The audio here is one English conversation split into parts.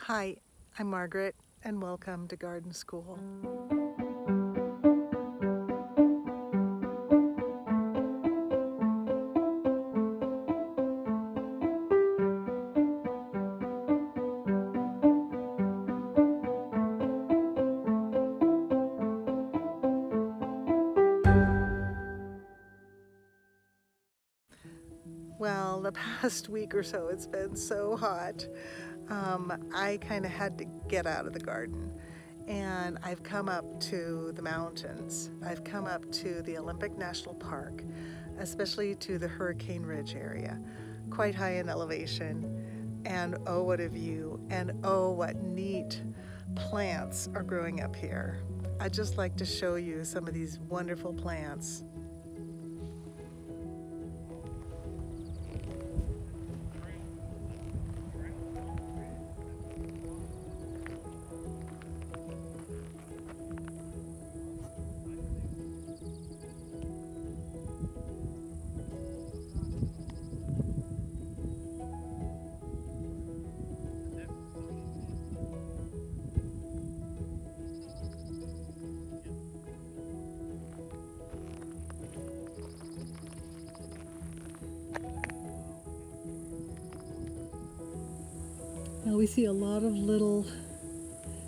Hi, I'm Margaret, and welcome to Garden School. Well, the past week or so, it's been so hot. I kind of had to get out of the garden, and I've come up to the mountains. I've come up to the Olympic National Park, especially to the Hurricane Ridge area, quite high in elevation. And oh, what a view, and oh, what neat plants are growing up here. I'd just like to show you some of these wonderful plants. Now we see a lot of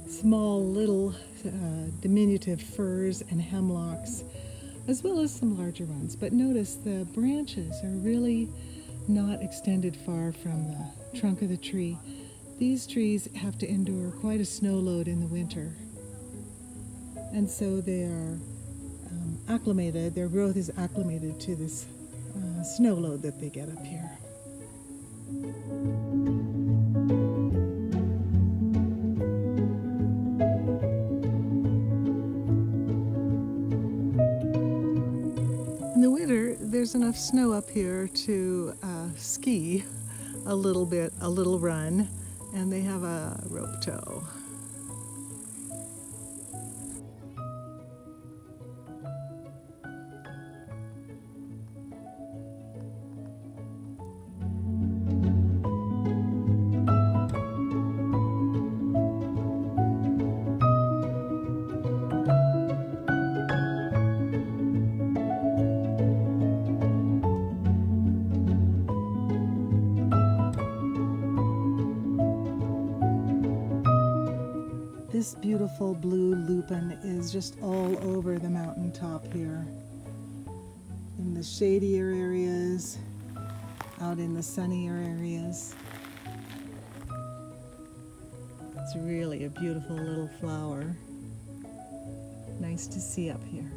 small little diminutive firs and hemlocks, as well as some larger ones. But notice the branches are really not extended far from the trunk of the tree. These trees have to endure quite a snow load in the winter. And so they are acclimated, their growth is acclimated to this snow load that they get up here. In the winter, there's enough snow up here to ski a little bit, a little run, and they have a rope tow. This beautiful blue lupin is just all over the mountaintop here. In the shadier areas, out in the sunnier areas. It's really a beautiful little flower. Nice to see up here.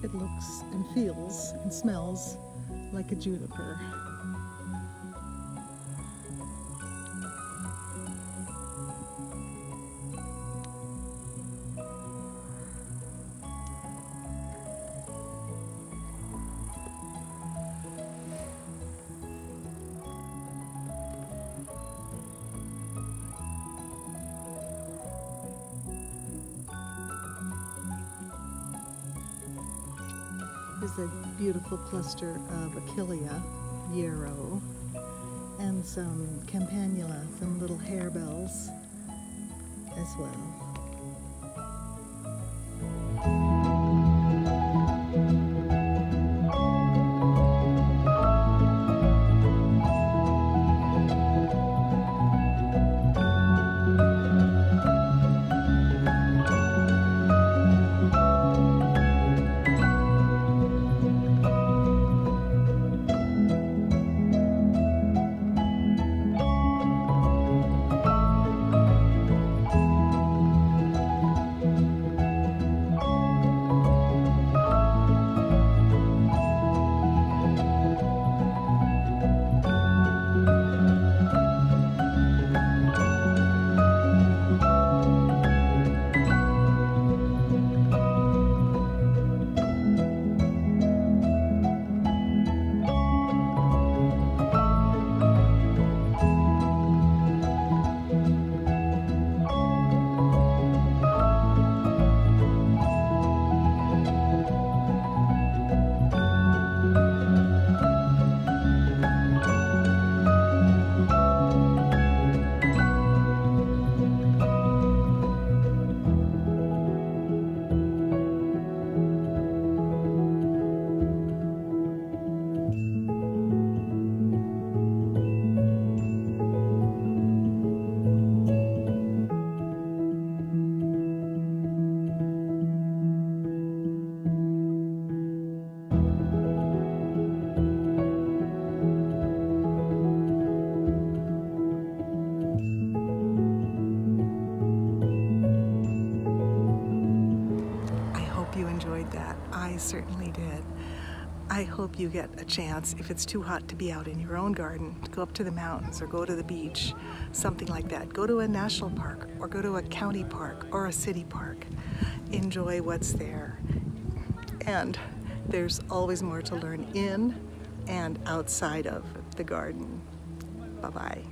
It looks and feels and smells like a juniper. There's a beautiful cluster of achillea, yarrow, and some campanula, some little harebells as well. You enjoyed that. I certainly did. I hope you get a chance, if it's too hot to be out in your own garden, to go up to the mountains or go to the beach, something like that. Go to a national park or go to a county park or a city park. Enjoy what's there. And there's always more to learn in and outside of the garden. Bye-bye.